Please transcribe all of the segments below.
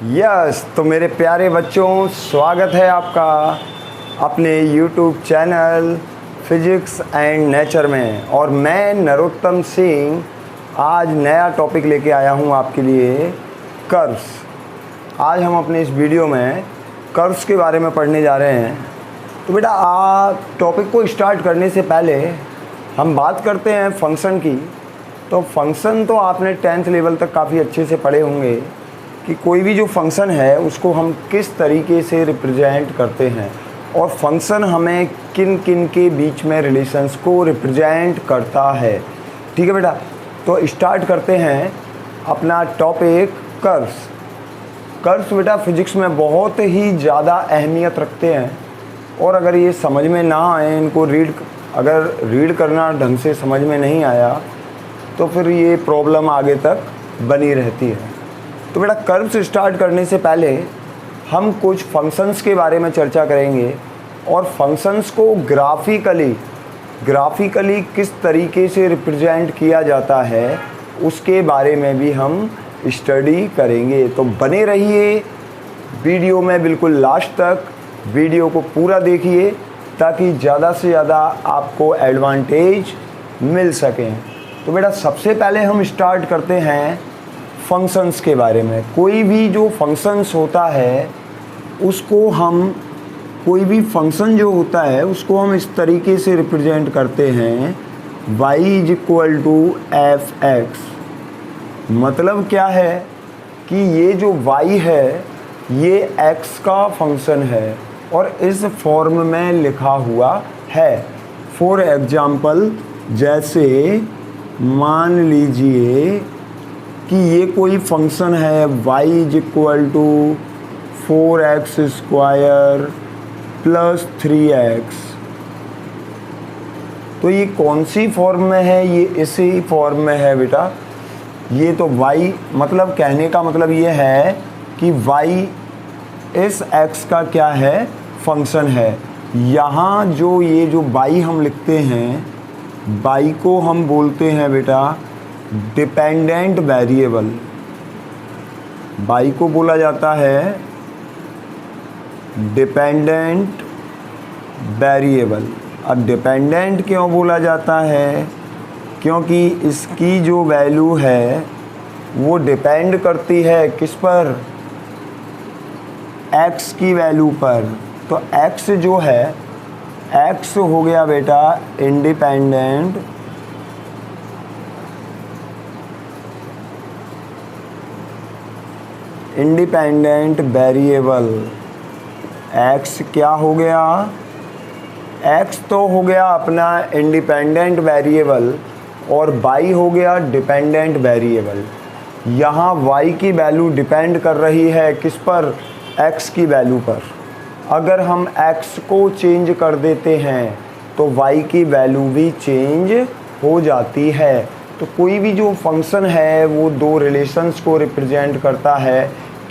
तो मेरे प्यारे बच्चों, स्वागत है आपका अपने YouTube channel physics and nature में। और मैं नरोत्तम सिंह आज नया टॉपिक लेके आया हूँ आपके लिए, कर्व्स। आज हम अपने इस वीडियो में कर्व्स के बारे में पढ़ने जा रहे हैं। तो बेटा टॉपिक को स्टार्ट करने से पहले हम बात करते हैं फंक्शन की। तो फंक्शन तो आपने 10th लेवल तक काफ़ी अच्छे से पढ़े होंगे कि कोई भी जो फंक्शन है उसको हम किस तरीके से रिप्रेजेंट करते हैं और फंक्शन हमें किन किन के बीच में रिलेशंस को रिप्रेजेंट करता है। ठीक है बेटा, तो स्टार्ट करते हैं अपना टॉपिक कर्व्स। कर्व्स बेटा फिजिक्स में बहुत ही ज़्यादा अहमियत रखते हैं और अगर ये समझ में ना आए, इनको अगर रीड करना ढंग से समझ में नहीं आया तो फिर ये प्रॉब्लम आगे तक बनी रहती है। तो बेटा कर्व्स स्टार्ट करने से पहले हम कुछ फंक्शंस के बारे में चर्चा करेंगे और फंक्शंस को ग्राफिकली किस तरीके से रिप्रेजेंट किया जाता है उसके बारे में भी हम स्टडी करेंगे। तो बने रहिए वीडियो में बिल्कुल लास्ट तक, वीडियो को पूरा देखिए ताकि ज़्यादा से ज़्यादा आपको एडवांटेज मिल सकें। तो बेटा सबसे पहले हम स्टार्ट करते हैं फंक्शंस के बारे में। कोई भी जो फंक्शंस होता है उसको हम उसको हम इस तरीके से रिप्रेजेंट करते हैं, y = f(x). मतलब क्या है कि ये जो y है ये x का फंक्शन है और इस फॉर्म में लिखा हुआ है। फॉर एग्जाम्पल, जैसे मान लीजिए कि ये कोई फंक्शन है y = 4x² + 3x। तो ये कौन सी फॉर्म में है? ये इसी फॉर्म में है बेटा। ये तो y मतलब कहने का मतलब ये है कि y इस x का क्या है? फंक्शन है। यहाँ ये जो y हम लिखते हैं, y को हम बोलते हैं बेटा डिपेंडेंट वेरिएबल। y को बोला जाता है डिपेंडेंट वेरिएबल। अब डिपेंडेंट क्यों बोला जाता है? क्योंकि इसकी जो वैल्यू है वो डिपेंड करती है किस पर? x की वैल्यू पर। तो x जो है, x हो गया बेटा इंडिपेंडेंट वेरिएबल। x क्या हो गया? x तो हो गया अपना इंडिपेंडेंट वेरिएबल और y हो गया डिपेंडेंट वेरिएबल। यहाँ y की वैल्यू डिपेंड कर रही है किस पर? x की वैल्यू पर। अगर हम x को चेंज कर देते हैं तो y की वैल्यू भी चेंज हो जाती है। तो कोई भी जो फंक्शन है वो दो रिलेशंस को रिप्रेजेंट करता है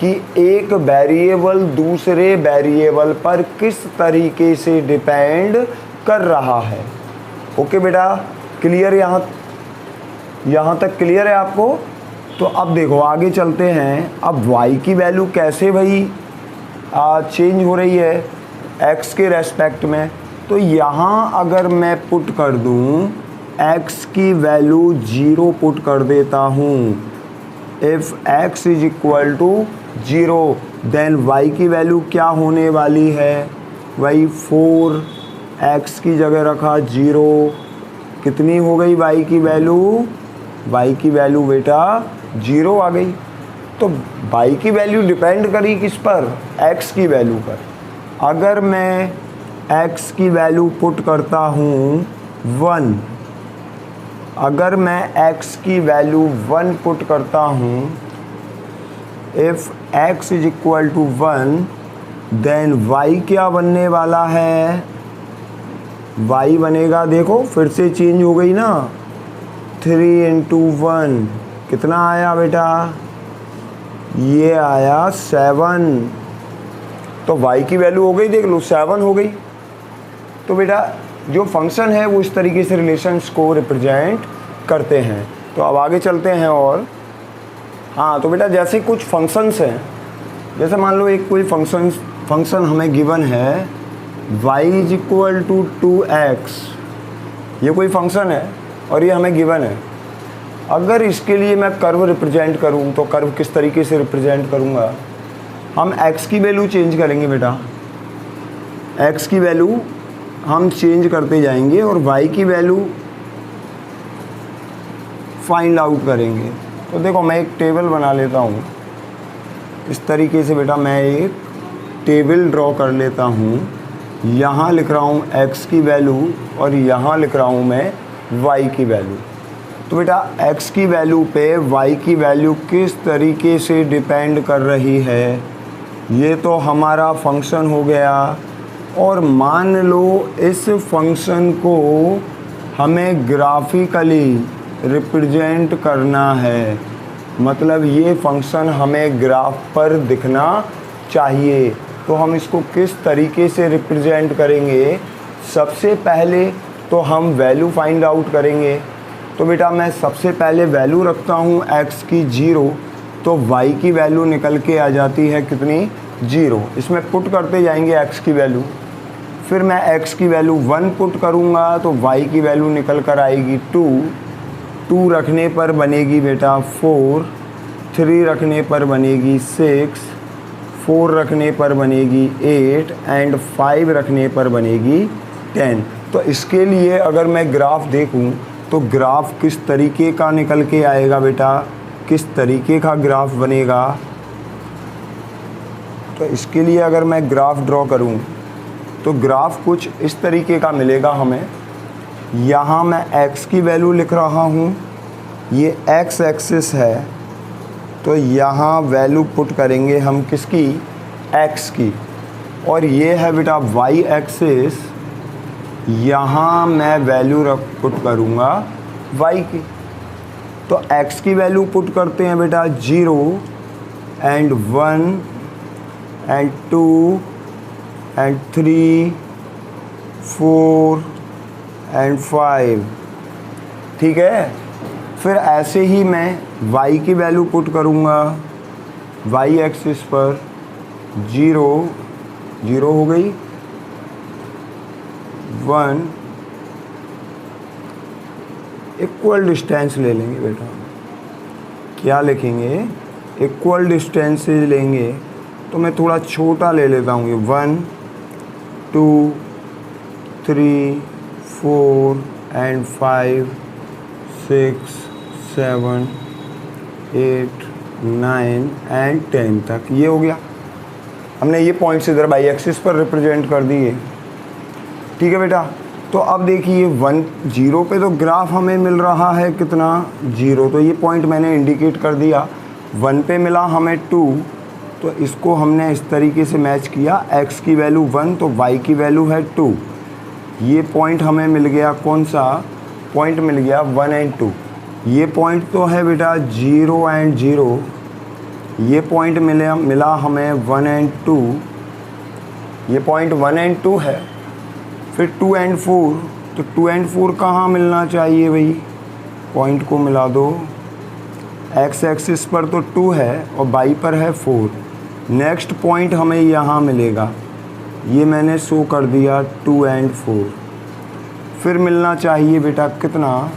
कि एक वेरिएबल दूसरे वेरिएबल पर किस तरीके से डिपेंड कर रहा है। ओके बेटा, क्लियर? यहाँ तक क्लियर है आपको? तो अब देखो आगे चलते हैं। अब y की वैल्यू कैसे भाई चेंज हो रही है x के रेस्पेक्ट में? तो यहाँ अगर मैं पुट कर दूँ x की वैल्यू 0 पुट कर देता हूँ, इफ़ x = 0 देन y की वैल्यू क्या होने वाली है? वही 4x की जगह रखा 0, कितनी हो गई y की वैल्यू? y की वैल्यू बेटा 0 आ गई। तो y की वैल्यू डिपेंड करी किस पर? x की वैल्यू पर। अगर मैं x की वैल्यू पुट करता हूँ 1, अगर मैं x की वैल्यू 1 पुट करता हूँ, इफ़ x = 1 देन y क्या बनने वाला है? y बनेगा, देखो फिर से चेंज हो गई ना, 3 × 1 कितना आया बेटा? ये आया 7। तो y की वैल्यू हो गई, देख लो 7 हो गई। तो बेटा जो फंक्शन है वो इस तरीके से रिलेशंस को रिप्रेजेंट करते हैं। तो अब आगे चलते हैं और हाँ, तो बेटा जैसे कुछ फंक्शंस हैं जैसे मान लो एक कोई फंक्शन हमें गिवन है y is equal to 2x, ये कोई फंक्शन है और ये हमें गिवन है। अगर इसके लिए मैं कर्व रिप्रेजेंट करूं तो कर्व किस तरीके से रिप्रेजेंट करूंगा? हम x की वैल्यू चेंज करेंगे बेटा, x की वैल्यू हम चेंज करते जाएंगे और y की वैल्यू फाइंड आउट करेंगे। तो देखो मैं एक टेबल बना लेता हूँ इस तरीके से बेटा, मैं एक टेबल ड्रॉ कर लेता हूँ। यहाँ लिख रहा हूँ x की वैल्यू और यहाँ लिख रहा हूँ मैं y की वैल्यू। तो बेटा x की वैल्यू पे y की वैल्यू किस तरीके से डिपेंड कर रही है, ये तो हमारा फंक्शन हो गया। और मान लो इस फंक्शन को हमें ग्राफिकली रिप्रेजेंट करना है, मतलब ये फंक्शन हमें ग्राफ पर दिखना चाहिए। तो हम इसको किस तरीके से रिप्रेजेंट करेंगे? सबसे पहले तो हम वैल्यू फाइंड आउट करेंगे। तो बेटा मैं सबसे पहले वैल्यू रखता हूँ x की 0, तो y की वैल्यू निकल के आ जाती है कितनी? 0। इसमें पुट करते जाएंगे x की वैल्यू, फिर मैं x की वैल्यू 1 पुट करूँगा तो y की वैल्यू निकल कर आएगी 2। 2 रखने पर बनेगी बेटा 4, 3 रखने पर बनेगी 6, 4 रखने पर बनेगी 8 एंड 5 रखने पर बनेगी 10। तो इसके लिए अगर मैं ग्राफ देखूं तो ग्राफ किस तरीके का निकल के आएगा बेटा, किस तरीके का ग्राफ बनेगा? तो इसके लिए अगर मैं ग्राफ ड्रॉ करूं तो ग्राफ कुछ इस तरीके का मिलेगा हमें। यहाँ मैं x की वैल्यू लिख रहा हूँ, ये x एक्सिस है, तो यहाँ वैल्यू पुट करेंगे हम किसकी? x की। और ये है बेटा y एक्सिस, यहाँ मैं वैल्यू पुट करूँगा y की। तो x की वैल्यू पुट करते हैं बेटा 0 एंड 1 एंड 2 एंड 3 4 एंड 5, ठीक है। फिर ऐसे ही मैं y की वैल्यू पुट करूँगा y एक्सिस पर 0 0 हो गई, 1 इक्वल डिस्टेंस ले लेंगे बेटा, क्या लिखेंगे? इक्वल डिस्टेंस लेंगे। तो मैं थोड़ा छोटा ले लेता हूँ, 1 2 3 4 एंड 5 6 7 8 9 एंड 10 तक, ये हो गया। हमने ये पॉइंट्स इधर बाई एक्सिस पर रिप्रेजेंट कर दिए, ठीक है बेटा। तो अब देखिए 1 0 पे तो ग्राफ हमें मिल रहा है कितना? 0, तो ये पॉइंट मैंने इंडिकेट कर दिया। 1 पे मिला हमें 2, तो इसको हमने इस तरीके से मैच किया, x की वैल्यू 1 तो y की वैल्यू है 2। ये पॉइंट हमें मिल गया, कौन सा पॉइंट मिल गया? 1 एंड 2। ये पॉइंट तो है बेटा 0 एंड 0, ये पॉइंट मिला हमें 1 एंड 2, ये पॉइंट 1 एंड 2 है। फिर 2 एंड 4, तो 2 एंड 4 कहाँ मिलना चाहिए भाई? पॉइंट को मिला दो, x एक्सिस पर तो 2 है और y पर है 4। नेक्स्ट पॉइंट हमें यहाँ मिलेगा, ये मैंने शो कर दिया 2 एंड 4। फिर मिलना चाहिए बेटा कितना?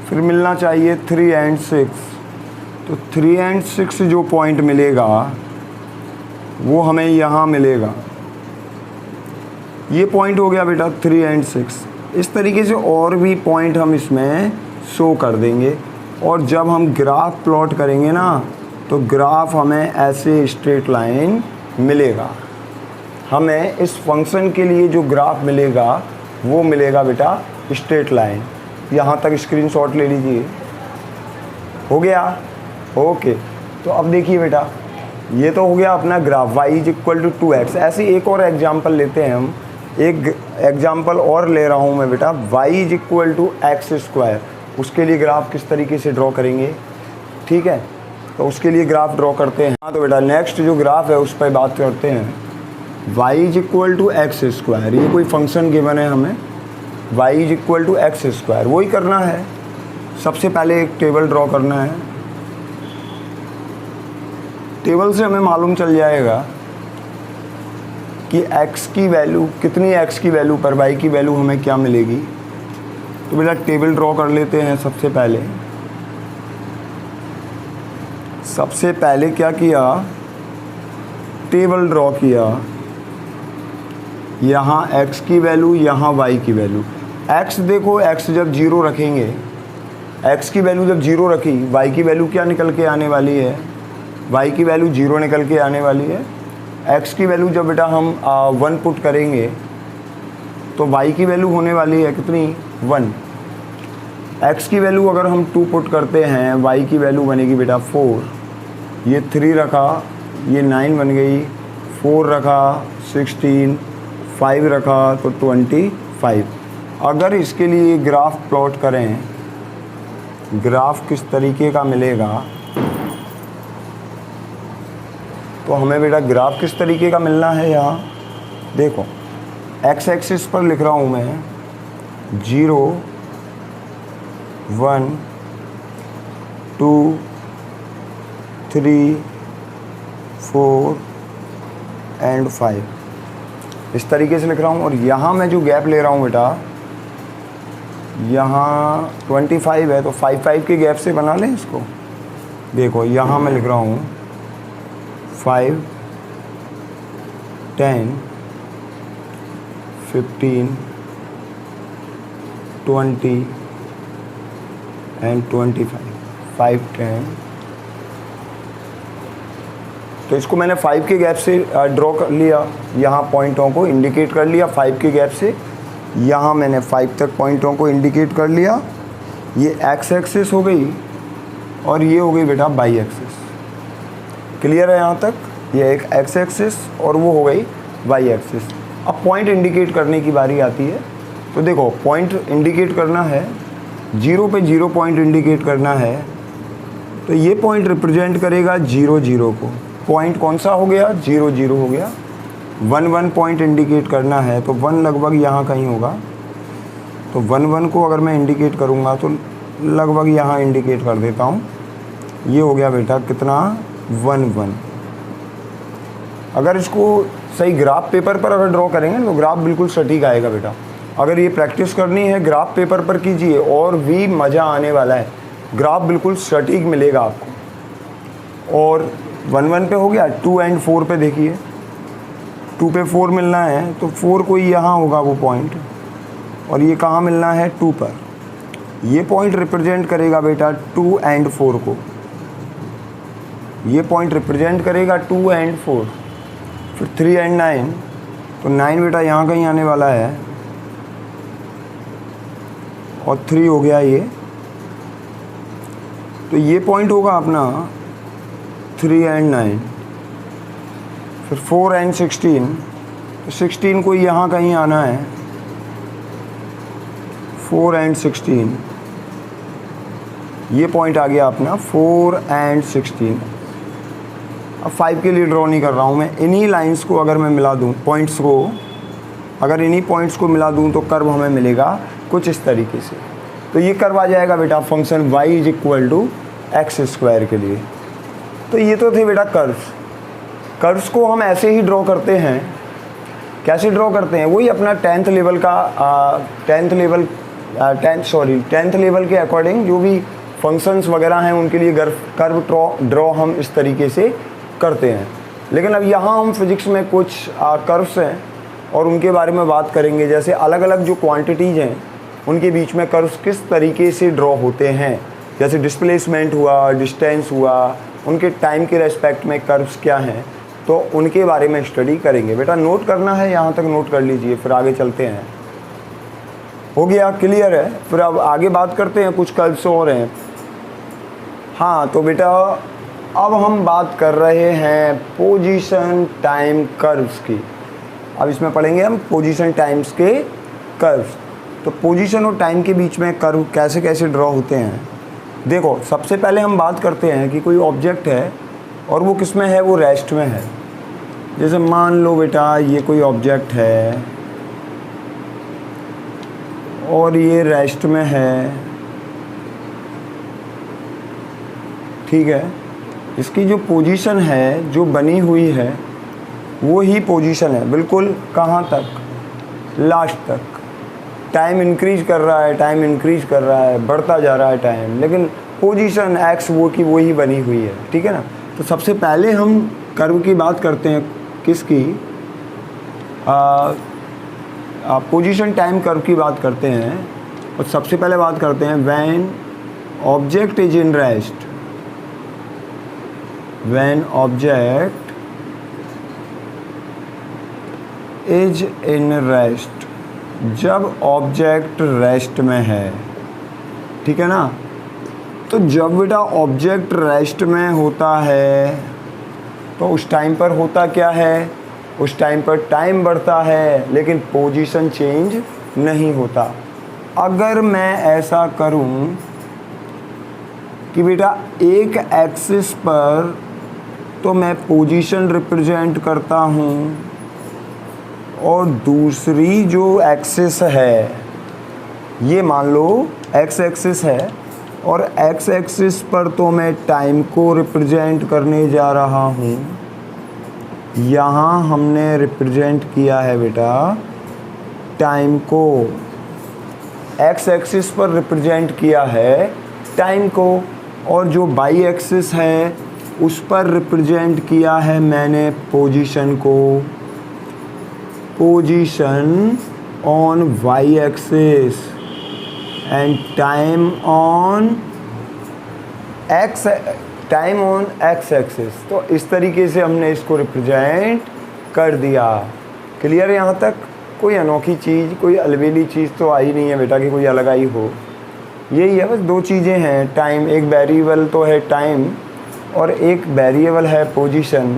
फिर मिलना चाहिए 3 एंड 6। तो 3 एंड 6 जो पॉइंट मिलेगा वो हमें यहाँ मिलेगा, ये पॉइंट हो गया बेटा 3 एंड 6। इस तरीके से और भी पॉइंट हम इसमें शो कर देंगे। और जब हम ग्राफ प्लॉट करेंगे ना, तो ग्राफ हमें ऐसे स्ट्रेट लाइन मिलेगा। हमें इस फंक्शन के लिए जो ग्राफ मिलेगा वो मिलेगा बेटा स्ट्रेट लाइन। यहाँ तक स्क्रीनशॉट ले लीजिए, हो गया? ओके। तो अब देखिए बेटा, ये तो हो गया अपना graph y is equal to 2x। ऐसे एक और एग्जाम्पल लेते हैं हम, एक एग्जाम्पल और ले रहा हूँ मैं बेटा, y is equal to x square. उसके लिए ग्राफ किस तरीके से ड्रॉ करेंगे, ठीक है? तो उसके लिए ग्राफ ड्रॉ करते हैं। हाँ तो बेटा नेक्स्ट जो ग्राफ है उस पर बात करते हैं। y is equal to x square, ये कोई फंक्शन गिवन है हमें, y is equal to x square. वही करना है, सबसे पहले एक टेबल ड्रॉ करना है। टेबल से हमें मालूम चल जाएगा कि x की वैल्यू कितनी, x की वैल्यू पर y की वैल्यू हमें क्या मिलेगी। तो बेटा टेबल ड्रॉ कर लेते हैं। सबसे पहले क्या किया, टेबल ड्रॉ किया। यहाँ x की वैल्यू, यहाँ y की वैल्यू। x देखो, x जब 0 रखेंगे, x की वैल्यू जब 0 रखी, y की वैल्यू क्या निकल के आने वाली है, y की वैल्यू 0 निकल के आने वाली है। x की वैल्यू जब बेटा हम 1 पुट करेंगे तो y की वैल्यू होने वाली है कितनी, 1। x की वैल्यू अगर हम 2 पुट करते हैं, y की वैल्यू बनेगी बेटा 4। ये 3 रखा, ये 9 बन गई, 4 रखा 16, 5 रखा तो 25। अगर इसके लिए ग्राफ प्लॉट करें, ग्राफ किस तरीके का मिलेगा, तो हमें बेटा ग्राफ किस तरीके का मिलना है। यहाँ देखो, x एक्सिस पर लिख रहा हूँ मैं 0, 1, 2, 3, 4 एंड 5, इस तरीके से लिख रहा हूँ। और यहाँ मैं जो गैप ले रहा हूँ बेटा, यहाँ 25 है तो 5 के गैप से बना लें इसको। देखो यहाँ मैं लिख रहा हूँ 5, 10, 15, 20 एंड 25, 5, 10। तो इसको मैंने 5 के गैप से ड्रॉ कर लिया, यहाँ पॉइंटों को इंडिकेट कर लिया 5 के गैप से। यहाँ मैंने 5 तक पॉइंटों को इंडिकेट कर लिया। ये x एक्सिस हो गई और ये हो गई बेटा y एक्सिस। क्लियर है यहाँ तक, ये एक x एक्सिस और वो हो गई y एक्सिस। अब पॉइंट इंडिकेट करने की बारी आती है। तो देखो पॉइंट इंडिकेट करना है, 0 पे 0 पॉइंट इंडिकेट करना है, तो ये पॉइंट रिप्रेजेंट करेगा 0, 0 को। पॉइंट कौन सा हो गया, 0, 0 हो गया। 1, 1 पॉइंट इंडिकेट करना है तो 1 लगभग यहाँ कहीं होगा। तो 1, 1 को अगर मैं इंडिकेट करूँगा तो लगभग यहाँ इंडिकेट कर देता हूँ। ये हो गया बेटा कितना, 1, 1। अगर इसको सही ग्राफ पेपर पर अगर ड्रॉ करेंगे तो ग्राफ बिल्कुल सटीक आएगा बेटा। अगर ये प्रैक्टिस करनी है ग्राफ पेपर पर कीजिए और भी मज़ा आने वाला है। ग्राफ बिल्कुल सटीक मिलेगा आपको। और 1, 1 पे हो गया। 2 एंड 4 पे देखिए, 2 पे 4 मिलना है तो 4 कोई यहाँ होगा वो पॉइंट, और ये कहाँ मिलना है, 2 पर। ये पॉइंट रिप्रेजेंट करेगा बेटा 2 एंड 4 को। ये पॉइंट रिप्रेजेंट करेगा 2 एंड 4। फिर 3 एंड 9, तो 9 बेटा यहाँ कहीं आने वाला है और 3 हो गया ये। तो ये पॉइंट होगा अपना 3 एंड 9। फिर 4 एंड 16, तो 16 को यहाँ कहीं आना है, 4 एंड 16। ये पॉइंट आ गया अपना 4 एंड 16। अब 5 के लिए ड्रॉ नहीं कर रहा हूँ मैं। इन्हीं लाइंस को अगर मैं मिला दूँ, पॉइंट्स को अगर इन्हीं पॉइंट्स को मिला दूँ तो कर्व हमें मिलेगा कुछ इस तरीके से। तो ये कर्व आ जाएगा बेटा function y is equal to x square के लिए। तो ये तो थे बेटा कर्व्स। कर्व्स को हम ऐसे ही ड्रॉ करते हैं। कैसे ड्रॉ करते हैं, वही अपना 10th लेवल का 10th लेवल के अकॉर्डिंग जो भी फंक्शंस वगैरह हैं उनके लिए कर्व ड्रॉ हम इस तरीके से करते हैं। लेकिन अब यहाँ हम फिज़िक्स में कुछ कर्व्स हैं और उनके बारे में बात करेंगे। जैसे अलग अलग जो क्वांटिटीज़ हैं उनके बीच में कर्व्स किस तरीके से ड्रॉ होते हैं। जैसे डिस्प्लेसमेंट हुआ, डिस्टेंस हुआ, उनके टाइम के रेस्पेक्ट में कर्व्स क्या हैं, तो उनके बारे में स्टडी करेंगे। बेटा नोट करना है, यहाँ तक नोट कर लीजिए, फिर आगे चलते हैं। हो गया, क्लियर है। फिर अब आगे बात करते हैं, कुछ कर्व्स और हैं। हाँ तो बेटा अब हम बात कर रहे हैं पोजीशन टाइम कर्व्स की। अब इसमें पढ़ेंगे हम पोजीशन टाइम्स के कर्व्स। तो पोजीशन और टाइम के बीच में कर्व कैसे कैसे ड्रॉ होते हैं। देखो सबसे पहले हम बात करते हैं कि कोई ऑब्जेक्ट है और वो किस में है, वो रेस्ट में है। जैसे मान लो बेटा ये कोई ऑब्जेक्ट है और ये रेस्ट में है, ठीक है। इसकी जो पोजीशन है जो बनी हुई है वो ही पोजीशन है बिल्कुल। कहाँ तक? लास्ट तक। टाइम इंक्रीज कर रहा है, टाइम इंक्रीज कर रहा है, बढ़ता जा रहा है टाइम, लेकिन पोजीशन एक्स वो की वो ही बनी हुई है। ठीक है ना। तो सबसे पहले हम कर्व की बात करते हैं, किसकी? पोजीशन टाइम कर्व की बात करते हैं। और सबसे पहले बात करते हैं when object is in rest. When object is in rest, जब ऑब्जेक्ट रेस्ट में है। ठीक है ना। तो जब बेटा ऑब्जेक्ट रेस्ट में होता है तो उस टाइम पर होता क्या है? उस टाइम पर टाइम बढ़ता है लेकिन पोजीशन चेंज नहीं होता। अगर मैं ऐसा करूं कि बेटा एक एक्सिस पर तो मैं पोजीशन रिप्रेजेंट करता हूं और दूसरी जो एक्सिस है, ये मान लो एक्स एक्सिस है, और एक्स एक्सिस पर तो मैं टाइम को रिप्रेजेंट करने जा रहा हूँ। यहाँ हमने रिप्रेजेंट किया है बेटा टाइम को, एक्स एक्सिस पर रिप्रेजेंट किया है टाइम को, और जो बाई एक्सिस है उस पर रिप्रेजेंट किया है मैंने पोजीशन को। Position on y axis and time on x, time on x axis. तो इस तरीके से हमने इसको रिप्रेजेंट कर दिया। क्लियर है? यहाँ तक कोई अनोखी चीज़, कोई अलबेली चीज़ तो आई नहीं है बेटा कि कोई अलग आई हो। यही है बस, दो चीज़ें हैं। टाइम, एक वेरिएबल तो है टाइम और एक वेरिएबल है पोजीशन।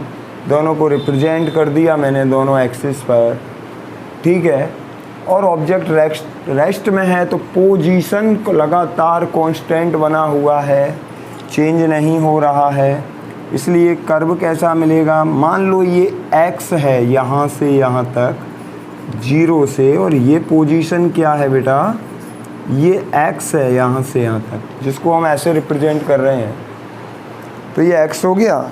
दोनों को रिप्रेजेंट कर दिया मैंने दोनों एक्सिस पर। ठीक है। और ऑब्जेक्ट रेस्ट में है तो पोजीशन को लगातार कांस्टेंट बना हुआ है, चेंज नहीं हो रहा है। इसलिए कर्व कैसा मिलेगा? मान लो ये एक्स है यहाँ से यहाँ तक, 0 से, और ये पोजीशन क्या है बेटा? ये एक्स है यहाँ से यहाँ तक, जिसको हम ऐसे रिप्रेजेंट कर रहे हैं। तो ये एक्स हो गया।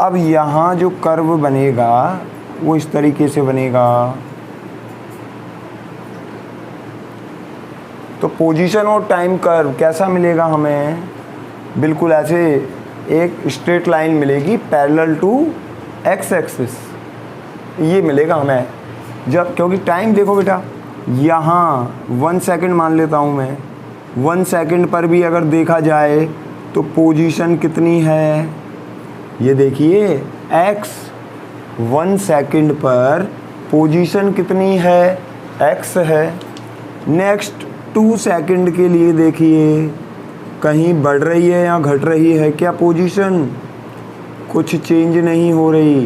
अब यहाँ जो कर्व बनेगा वो इस तरीके से बनेगा। तो पोजीशन और टाइम कर्व कैसा मिलेगा हमें? बिल्कुल ऐसे एक स्ट्रेट लाइन मिलेगी पैरेलल टू एक्स एक्सिस, ये मिलेगा हमें। जब, क्योंकि टाइम देखो बेटा, यहाँ 1 सेकंड मान लेता हूँ मैं, 1 सेकंड पर भी अगर देखा जाए तो पोजीशन कितनी है? ये देखिए एक्स, 1 सेकंड पर पोजीशन कितनी है? एक्स है। नेक्स्ट 2 सेकंड के लिए देखिए, कहीं बढ़ रही है या घट रही है क्या पोजीशन? कुछ चेंज नहीं हो रही।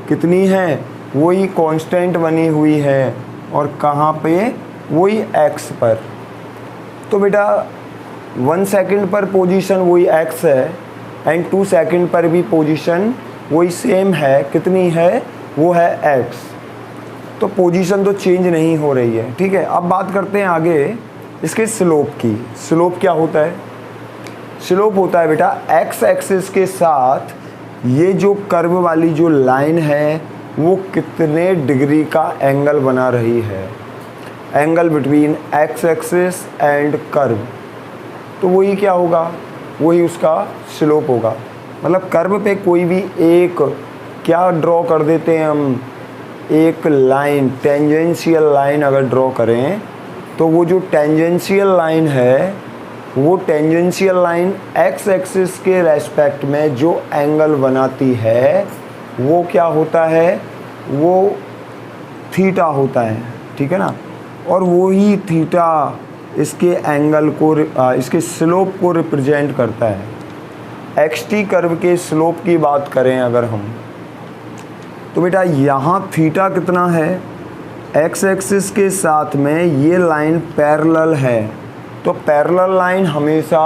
कितनी है? वही कांस्टेंट बनी हुई है। और कहाँ पे? वही एक्स पर। तो बेटा 1 सेकंड पर पोजीशन वही एक्स है एंड 2 सेकंड पर भी पोजीशन वही सेम है। कितनी है? वो है एक्स। तो पोजीशन तो चेंज नहीं हो रही है। ठीक है। अब बात करते हैं आगे इसके स्लोप की। स्लोप क्या होता है? स्लोप होता है बेटा एक्स एक्सिस के साथ ये जो कर्व वाली जो लाइन है वो कितने डिग्री का एंगल बना रही है, angle between x axis and curve. तो वही क्या होगा? वही उसका स्लोप होगा। मतलब कर्व पे कोई भी एक क्या ड्रॉ कर देते हैं हम, एक लाइन, टेंजेंशियल लाइन अगर ड्रॉ करें तो वो जो टेंजेंशियल लाइन है वो टेंजेंशियल लाइन एक्स एक्सिस के रेस्पेक्ट में जो एंगल बनाती है वो क्या होता है? वो थीटा होता है। ठीक है ना। और वो ही थीटा इसके एंगल को, इसके स्लोप को रिप्रेजेंट करता है। एक्स-टी कर्व के स्लोप की बात करें अगर हम, तो बेटा यहाँ थीटा कितना है? एक्स एक्सिस के साथ में ये लाइन पैरेलल है, तो पैरेलल लाइन हमेशा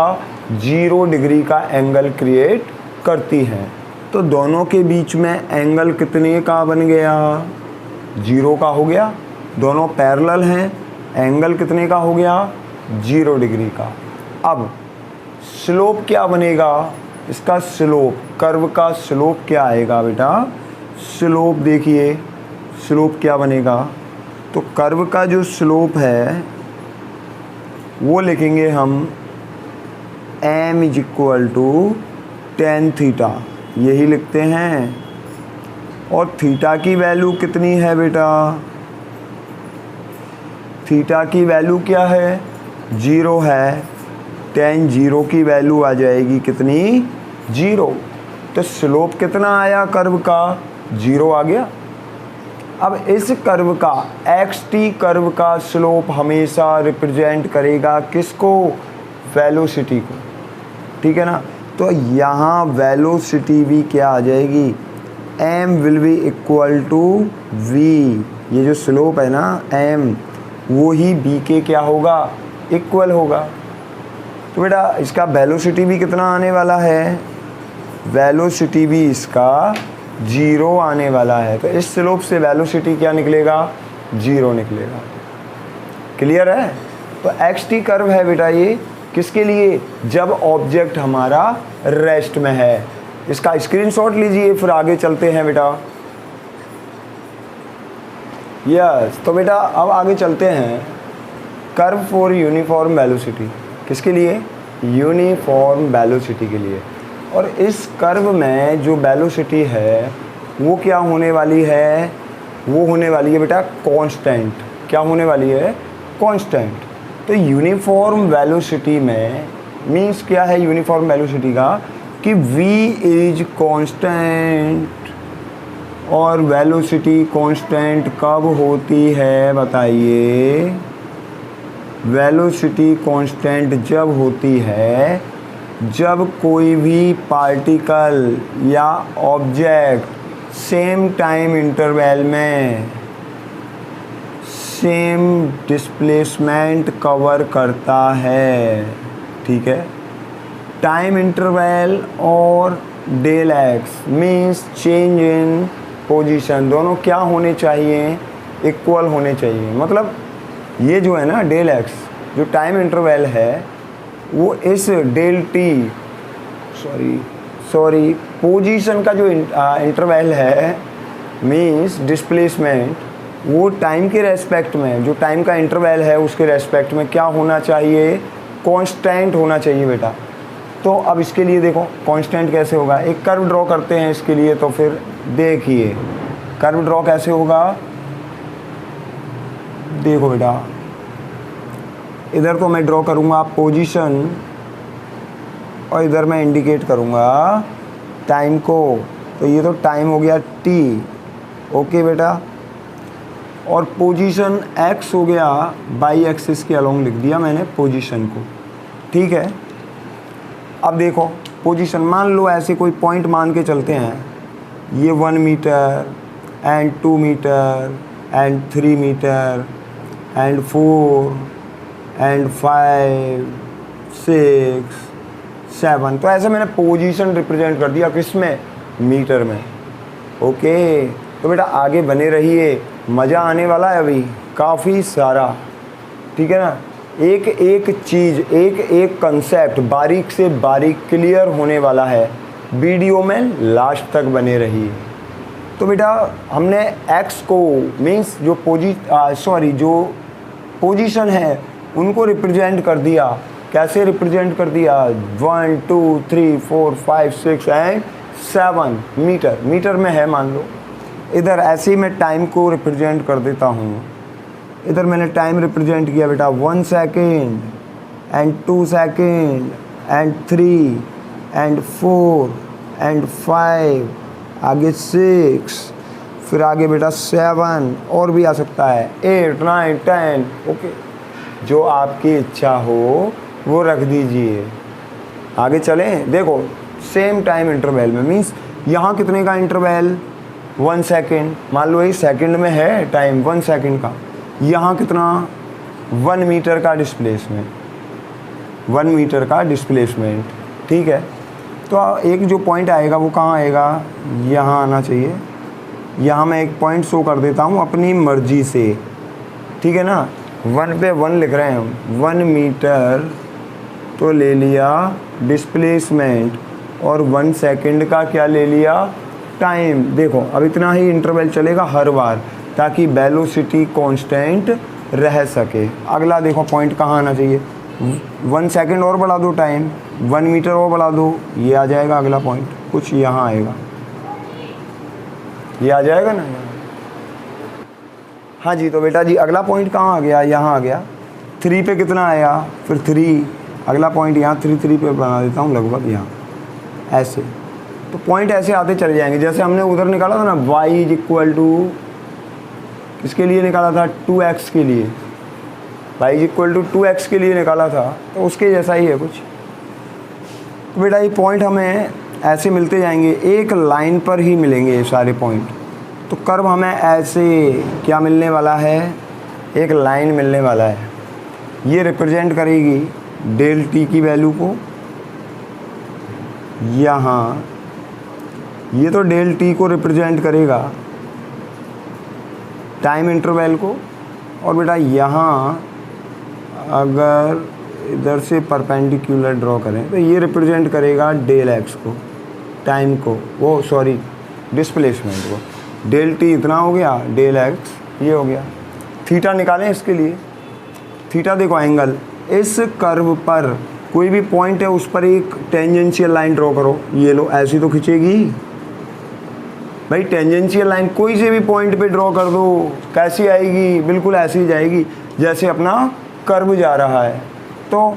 0 डिग्री का एंगल क्रिएट करती है। तो दोनों के बीच में एंगल कितने का बन गया? 0 का हो गया। दोनों पैरेलल हैं, एंगल कितने का हो गया? 0 डिग्री का। अब स्लोप क्या बनेगा? इसका स्लोप कर्व का स्लोप क्या आएगा बेटा? स्लोप देखिए, स्लोप क्या बनेगा? तो कर्व का जो स्लोप है वो लिखेंगे हम m is equal to tan theta, यही लिखते हैं। और थीटा की वैल्यू कितनी है बेटा? थीटा की वैल्यू क्या है? 0 है। टेन 0 की वैल्यू आ जाएगी कितनी? 0। तो स्लोप कितना आया कर्व का? 0 आ गया। अब इस कर्व का xt कर्व का स्लोप हमेशा रिप्रेजेंट करेगा किसको? वेलोसिटी को, ठीक है ना। तो यहाँ वेलोसिटी भी क्या आ जाएगी? m will be equal to v, ये जो स्लोप है ना m, वो ही b के क्या होगा? इक्वल होगा। तो बेटा इसका वेलोसिटी भी कितना आने वाला है? वेलोसिटी भी इसका 0 आने वाला है। तो इस स्लोप से वेलोसिटी क्या निकलेगा? 0 निकलेगा। क्लियर है? तो xt कर्व है बेटा ये किसके लिए? जब ऑब्जेक्ट हमारा रेस्ट में है। इसका स्क्रीनशॉट लीजिए, फिर आगे चलते हैं बेटा। यस, तो बेटा अब आगे चलते हैं। कर्व फॉर यूनिफॉर्म वेलोसिटी, किसके लिए? यूनिफॉर्म वेलोसिटी के लिए। और इस कर्व में जो वेलोसिटी है वो क्या होने वाली है? वो होने वाली है बेटा कांस्टेंट। क्या होने वाली है? कांस्टेंट। तो यूनिफॉर्म वेलोसिटी में मीन्स क्या है यूनिफॉर्म वेलोसिटी का? कि v इज कांस्टेंट। और वेलोसिटी कांस्टेंट कब होती है बताइए? वेलोसिटी कांस्टेंट जब होती है जब कोई भी पार्टिकल या ऑब्जेक्ट सेम टाइम इंटरवल में सेम डिस्प्लेसमेंट कवर करता है, ठीक है। टाइम इंटरवल और del x means change in position दोनों क्या होने चाहिए? इक्वल होने चाहिए। मतलब ये जो है ना डेल एक्स जो टाइम इंटरवल है वो इस डेल टी सॉरी पोजीशन का जो इंटरवल है मीन्स डिस्प्लेसमेंट, वो टाइम के रेस्पेक्ट में जो टाइम का इंटरवल है उसके रेस्पेक्ट में क्या होना चाहिए? कांस्टेंट होना चाहिए बेटा। तो अब इसके लिए देखो कांस्टेंट कैसे होगा? एक कर्व ड्रॉ करते हैं इसके लिए। तो फिर देखिए कर्व ड्रॉ कैसे होगा। देखो बेटा इधर तो मैं ड्रॉ करूँगा पोजीशन और इधर मैं इंडिकेट करूँगा टाइम को। तो ये तो टाइम हो गया t, ओके बेटा। और पोजीशन x हो गया, बाई एक्सिस के अलोंग लिख दिया मैंने पोजीशन को, ठीक है। अब देखो पोजीशन मान लो ऐसे कोई पॉइंट मान के चलते हैं, ये 1 metre and 2 metre and 3 metre and 4 and 5 6 7। तो ऐसे मैंने पोजीशन रिप्रेजेंट कर दिया किसमें? मीटर में, ओके। तो बेटा आगे बने रहिए, मज़ा आने वाला है अभी काफ़ी सारा, ठीक है ना। एक एक चीज़ एक एक कंसेप्ट बारीक से बारीक क्लियर होने वाला है। वीडियो में लास्ट तक बने रहिए। तो बेटा हमने x को मीन्स जो जो पोजीशन है उनको रिप्रेजेंट कर दिया। कैसे रिप्रेजेंट कर दिया? 1 2 3 4 5 6 एंड 7 मीटर में है मान लो। इधर ऐसे ही मैं टाइम को रिप्रेजेंट कर देता हूँ। इधर मैंने टाइम रिप्रेजेंट किया बेटा 1 second and 2 second and 3 and 4 and 5, आगे 6, फिर आगे बेटा 7 और भी आ सकता है 8 9 10, ओके। जो आपकी इच्छा हो वो रख दीजिए। आगे चलें। देखो सेम टाइम इंटरवल में मीन्स यहाँ कितने का इंटरवल? 1 सेकेंड। मान लो ये सेकंड में है टाइम 1 सेकेंड का। यहाँ कितना? 1 मीटर का डिस्प्लेसमेंट, 1 मीटर का डिस्प्लेसमेंट, ठीक है। तो एक जो पॉइंट आएगा वो कहाँ आएगा? यहाँ आना चाहिए। यहाँ मैं एक पॉइंट शो कर देता हूँ अपनी मर्जी से, ठीक है ना। 1 पे 1 लिख रहे हैं हम, 1 मीटर तो ले लिया डिस्प्लेसमेंट और 1 सेकंड का क्या ले लिया, टाइम। देखो अब इतना ही इंटरवल चलेगा हर बार, ताकि वेलोसिटी कांस्टेंट रह सके। अगला देखो पॉइंट कहाँ आना चाहिए, 1 सेकंड और बढ़ा दो टाइम, 1 मीटर और बढ़ा दो, ये आ जाएगा अगला पॉइंट, कुछ यहाँ आएगा, ये आ जाएगा ना। हाँ जी, तो बेटा जी अगला पॉइंट कहाँ आ गया, यहाँ आ गया। 3 पे कितना आया, फिर 3, अगला पॉइंट यहाँ 3 पे बना देता हूँ लगभग यहाँ, ऐसे। तो पॉइंट ऐसे आते चले जाएंगे। जैसे हमने उधर निकाला था ना y इज इक्वल टू, किसके लिए निकाला था, 2x के लिए, y is equal to 2x के लिए निकाला था, तो उसके जैसा ही है कुछ। तो बेटा ये पॉइंट हमें ऐसे मिलते जाएंगे, एक लाइन पर ही मिलेंगे ये सारे पॉइंट। तो कर्व हमें ऐसे क्या मिलने वाला है, एक लाइन मिलने वाला है। ये रिप्रेजेंट करेगी डेल टी की वैल्यू को, यहाँ ये तो डेल टी को रिप्रेजेंट करेगा टाइम इंटरवल को। और बेटा यहाँ अगर इधर से परपेंडिकुलर ड्रॉ करें तो ये रिप्रेजेंट करेगा डेल एक्स को, टाइम को, वो सॉरी डिस्प्लेसमेंट को। डेल टी इतना हो गया, डेल एक्स ये हो गया। थीटा निकालें इसके लिए, थीटा देखो एंगल, इस कर्व पर कोई भी पॉइंट है उस पर एक टेंजेंशियल लाइन ड्रॉ करो, ये लो, ऐसी तो खींचेगी भाई। टेंजेंशियल लाइन कोई से भी पॉइंट पे ड्रॉ कर दो, कैसी आएगी, बिल्कुल ऐसी ही जाएगी जैसे अपना कर्व जा रहा है। तो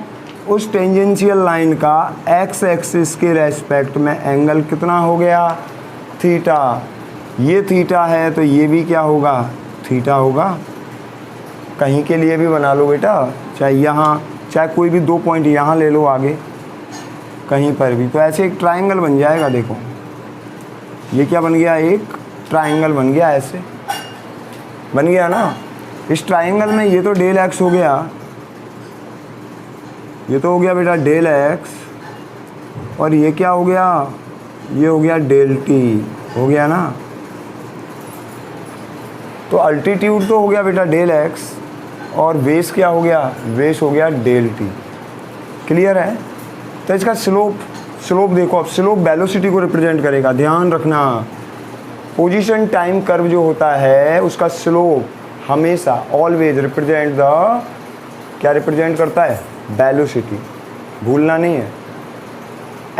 उस टेंजेंशियल लाइन का एक्स एक्सिस के रेस्पेक्ट में एंगल कितना हो गया, थीटा। ये थीटा है तो ये भी क्या होगा, थीटा होगा। कहीं के लिए भी बना लो बेटा, चाहे यहाँ, चाहे कोई भी 2 पॉइंट यहाँ ले लो आगे, कहीं पर भी, तो ऐसे एक ट्रायंगल बन जाएगा। देखो ये क्या बन गया, एक ट्रायंगल बन गया, ऐसे बन गया ना। इस ट्रायंगल में ये तो डेल एक्स हो गया, ये तो हो गया बेटा डेल एक्स, और ये क्या हो गया, ये हो गया डेल टी, हो गया ना। तो अल्टीट्यूड तो हो गया बेटा डेल एक्स, और बेस क्या हो गया, बेस हो गया डेल टी। क्लियर है। तो इसका स्लोप, स्लोप देखो, अब स्लोप वेलोसिटी को रिप्रेजेंट करेगा, ध्यान रखना। पोजीशन टाइम कर्व जो होता है उसका स्लोप हमेशा ऑलवेज रिप्रेजेंट द, क्या रिप्रेजेंट करता है, वेलोसिटी, भूलना नहीं है।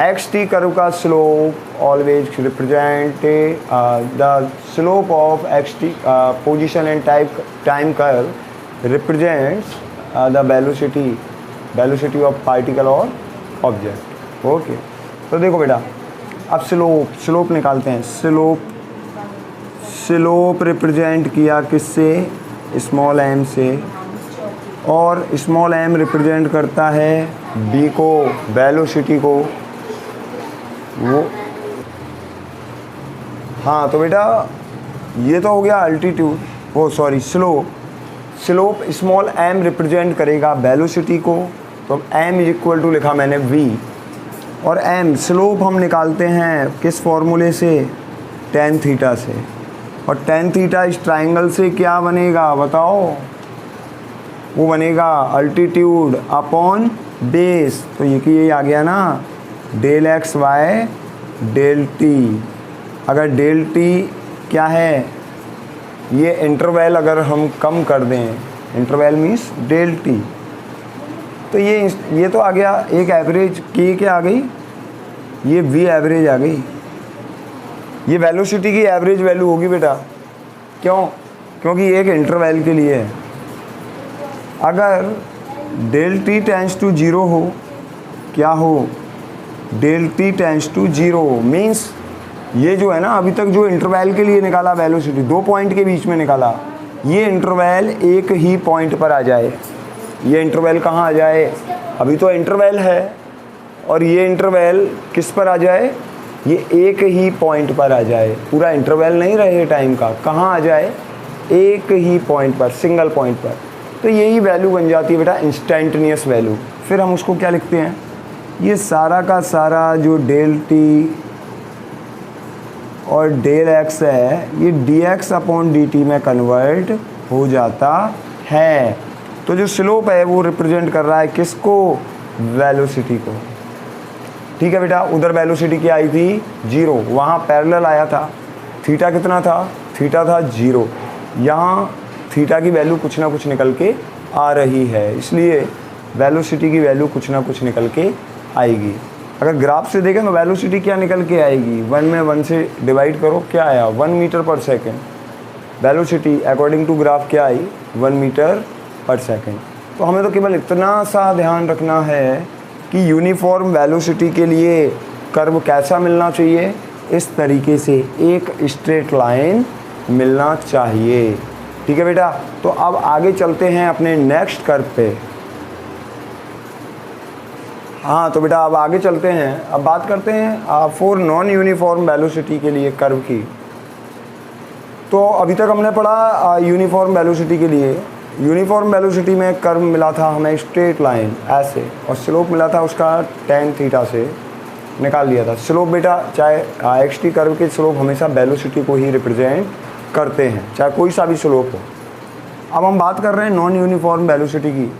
एक्स टी कर्व का slope always represent the slope of x T position and time curve represents the velocity of particle और ऑब्जेक्ट। ओके, तो देखो बेटा अब स्लोप निकालते हैं। स्लोप रिप्रेजेंट किया किससे, स्मॉल एम से, और स्मॉल एम रिप्रेजेंट करता है बी को, वेलोसिटी को, वो। हाँ तो बेटा ये तो हो गया अल्टीट्यूड, वो sorry slope small m represent करेगा वेलोसिटी को, तो एम इज इक्वल टू लिखा मैंने वी, और एम स्लोप हम निकालते हैं किस फॉर्मूले से, टेन थीटा से। और टेन थीटा इस ट्राइंगल से क्या बनेगा बताओ, वो बनेगा अल्टीट्यूड अपॉन बेस। तो ये आ गया ना, del x y del t. अगर डेल टी क्या है, ये इंटरवल अगर हम कम कर दें, इंटरवल मीन्स डेल टी, तो ये तो आ गया एक एवरेज की, क्या आ गई, ये वी एवरेज आ गई। ये वेलोसिटी की एवरेज वैल्यू होगी बेटा, क्यों, क्योंकि एक इंटरवल के लिए है। अगर del t tends to zero हो, क्या हो, del t tends to zero means ये जो है ना, अभी तक जो इंटरवल के लिए निकाला वेलोसिटी, 2 पॉइंट के बीच में निकाला, ये इंटरवल एक ही पॉइंट पर आ जाए। ये इंटरवल कहाँ आ जाए, अभी तो इंटरवल है, और ये इंटरवल किस पर आ जाए, ये एक ही पॉइंट पर आ जाए, पूरा इंटरवल नहीं रहे टाइम का, कहाँ आ जाए, एक ही पॉइंट पर, सिंगल पॉइंट पर। तो यही वैल्यू बन जाती है बेटा इंस्टेंटेनियस वैल्यू। फिर हम उसको क्या लिखते हैं, ये सारा का सारा जो डेल टी और डेल एक्स है, ये D x upon D T में कन्वर्ट हो जाता है। तो जो स्लोप है वो रिप्रेजेंट कर रहा है किसको, वेलोसिटी को। ठीक है बेटा, उधर वेलोसिटी क्या आई थी 0, वहाँ पैरेलल आया था, थीटा कितना था, थीटा था 0, यहाँ थीटा की वैल्यू कुछ ना कुछ निकल के आ रही है, इसलिए वेलोसिटी की वैल्यू कुछ ना कुछ निकल के आएगी। अगर ग्राफ से देखें तो वेलोसिटी क्या निकल के आएगी, 1 में 1 से डिवाइड करो, क्या आया 1 मीटर पर second. Velocity according to graph क्या आई 1 मीटर पर सेकेंड। तो हमें तो केवल इतना सा ध्यान रखना है कि यूनिफॉर्म वेलोसिटी के लिए कर्व कैसा मिलना चाहिए, इस तरीके से एक स्ट्रेट लाइन मिलना चाहिए। ठीक है बेटा, तो अब आगे चलते हैं अपने नेक्स्ट कर्व पे। हाँ तो बेटा अब आगे चलते हैं, अब बात करते हैं फॉर नॉन यूनिफॉर्म वेलोसिटी के लिए कर्व की। तो अभी तक हमने पढ़ा यूनिफॉर्म वेलोसिटी के लिए, यूनिफॉर्म वेलोसिटी में कर्व मिला था हमें स्ट्रेट लाइन ऐसे, और स्लोप मिला था उसका tan थीटा से निकाल लिया था। स्लोप बेटा चाहे एक्स टी कर्व के स्लोप हमेशा वेलोसिटी को ही रिप्रेजेंट करते हैं, चाहे कोई सा भी स्लोप हो। अब हम बात कर रहे हैं नॉन यूनिफॉर्म वेलोसिटी की।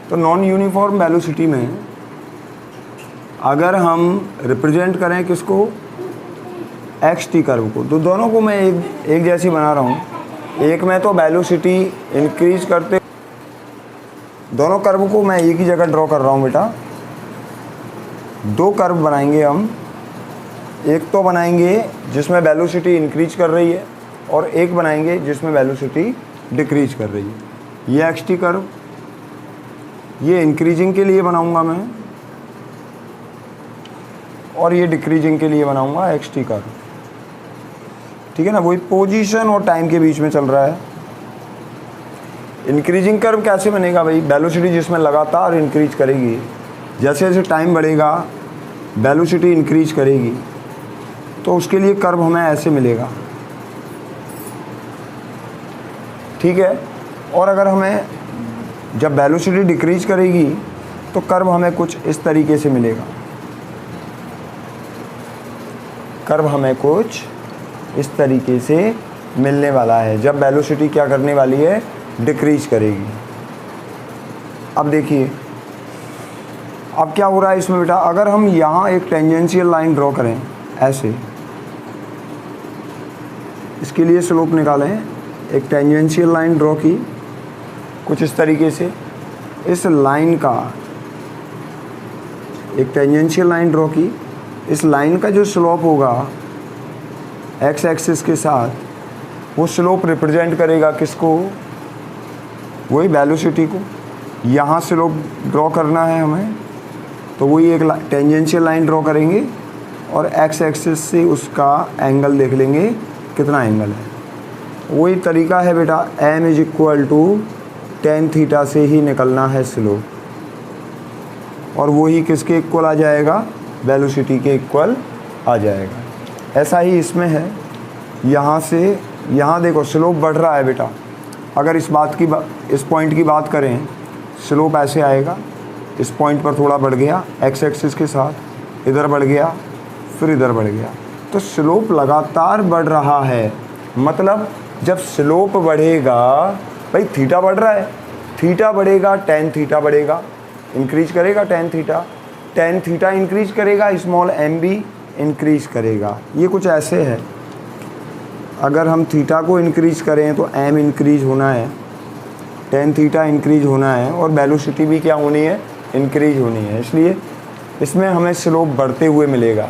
तो नॉन यूनिफॉर्म वेलोसिटी में अगर हम रिप्रेजेंट करें किसको, एक्स टी कर्व को, तो दोनों को मैं एक जैसी बना रहा हूँ। एक में तो वेलोसिटी इंक्रीज करते, दोनों कर्व को मैं एक ही जगह ड्रॉ कर रहा हूँ बेटा। दो कर्व बनाएंगे हम, एक तो बनाएंगे जिसमें वेलोसिटी इंक्रीज कर रही है और एक बनाएंगे जिसमें वेलोसिटी डिक्रीज कर रही है। ये एक्स टी कर्व, ये इंक्रीजिंग के लिए बनाऊंगा मैं, और ये डिक्रीजिंग के लिए बनाऊंगा एक्स टी कर्व। ठीक है ना, वही पोजीशन और टाइम के बीच में चल रहा है। इंक्रीजिंग कर्व कैसे बनेगा भाई, वेलोसिटी जिसमें लगातार इंक्रीज करेगी, जैसे जैसे टाइम बढ़ेगा वेलोसिटी इंक्रीज करेगी, तो उसके लिए कर्व हमें ऐसे मिलेगा। ठीक है, और अगर हमें जब वेलोसिटी डिक्रीज करेगी तो कर्व हमें कुछ इस तरीके से मिलेगा। कर्व हमें कुछ इस तरीके से मिलने वाला है जब वेलोसिटी क्या करने वाली है, डिक्रीज करेगी। अब देखिए अब क्या हो रहा है इसमें बेटा, अगर हम यहाँ एक टेंजेंशियल लाइन ड्रॉ करें ऐसे, इसके लिए स्लोप निकालें, एक टेंजेंशियल लाइन ड्रॉ की कुछ इस तरीके से, इस लाइन का एक टेंजेंशियल लाइन ड्रॉ की, इस लाइन का जो स्लोप होगा एक्स एक्सिस के साथ, वो स्लोप रिप्रेजेंट करेगा किसको, वही वेलोसिटी को। यहाँ स्लोप ड्रॉ करना है हमें, तो वही एक टेंजेंशियल लाइन ड्रॉ करेंगे और एक्स एक्सिस से उसका एंगल देख लेंगे कितना एंगल है। वही तरीका है बेटा, m is equal to tan theta से ही निकलना है स्लोप, और वही किसके इक्वल आ जाएगा, वेलोसिटी के इक्वल आ जाएगा। ऐसा ही इसमें है, यहाँ से यहाँ देखो स्लोप बढ़ रहा है बेटा। अगर इस पॉइंट की बात करें, स्लोप ऐसे आएगा, इस पॉइंट पर थोड़ा बढ़ गया एक्स एक्सिस के साथ, इधर बढ़ गया, फिर इधर बढ़ गया, तो स्लोप लगातार बढ़ रहा है। मतलब जब स्लोप बढ़ेगा भाई, थीटा बढ़ रहा है, थीटा बढ़ेगा tan थीटा बढ़ेगा, इंक्रीज करेगा tan थीटा इंक्रीज करेगा, स्मॉल m भी इंक्रीज करेगा। ये कुछ ऐसे है, अगर हम थीटा को इंक्रीज करें तो m इंक्रीज होना है, tan थीटा इंक्रीज होना है, और वेलोसिटी भी क्या होनी है, इंक्रीज होनी है। इसलिए इसमें हमें स्लोप बढ़ते हुए मिलेगा।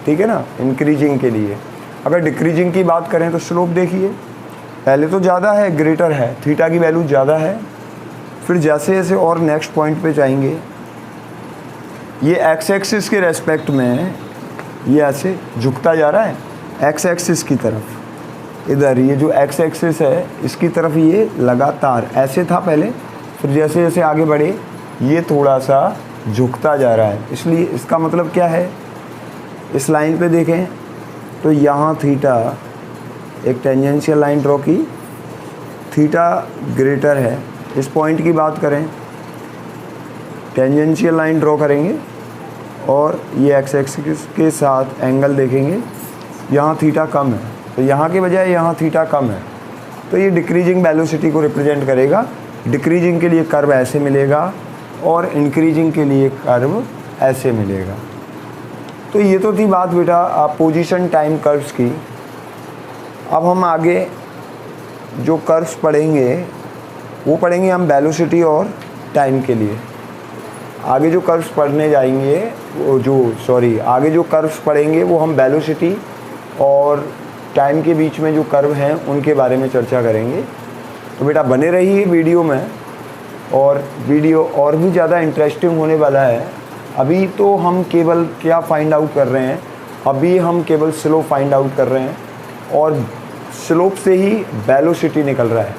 ठीक है ना, इंक्रीजिंग के लिए। अगर डिक्रीजिंग की बात करें तो स्लोप देखिए, पहले तो ज़्यादा है, ग्रेटर है, थीटा की वैल्यू ज़्यादा है, फिर जैसे जैसे और नेक्स्ट पॉइंट पे जाएंगे, ये एक्स एक्सिस के रेस्पेक्ट में ये ऐसे झुकता जा रहा है एक्स एक्सिस की तरफ। इधर ये जो एक्स एक्सिस है इसकी तरफ ये लगातार ऐसे था पहले, फिर जैसे जैसे आगे बढ़े ये थोड़ा सा झुकता जा रहा है। इसलिए इसका मतलब क्या है, इस लाइन पे देखें तो यहाँ थीटा, एक टेंजेंशियल लाइन ड्रॉ की, थीटा ग्रेटर है। इस पॉइंट की बात करें, टेंजेंशियल लाइन ड्रॉ करेंगे और ये एक्स एक्सिस के साथ एंगल देखेंगे, यहाँ थीटा कम है, तो यहाँ के बजाय यहाँ थीटा कम है, तो ये डिक्रीजिंग वेलोसिटी को रिप्रेजेंट करेगा। डिक्रीजिंग के लिए कर्व ऐसे मिलेगा और इंक्रीजिंग के लिए कर्व ऐसे मिलेगा। तो ये तो थी बात बेटा पोजीशन टाइम कर्व्स की। अब हम आगे जो कर्व्स पढ़ेंगे वो पढ़ेंगे हम वेलोसिटी और टाइम के लिए। आगे जो कर्व्स पढ़ने जाएंगे आगे जो कर्व्स पढ़ेंगे वो हम वेलोसिटी और टाइम के बीच में जो कर्व हैं उनके बारे में चर्चा करेंगे। तो बेटा बने रहिए वीडियो में, और वीडियो और भी ज़्यादा इंटरेस्टिंग होने वाला है। अभी तो हम केवल क्या फाइंड आउट कर रहे हैं, अभी हम केवल स्लोप फाइंड आउट कर रहे हैं और स्लोप से ही वेलोसिटी निकल रहा है।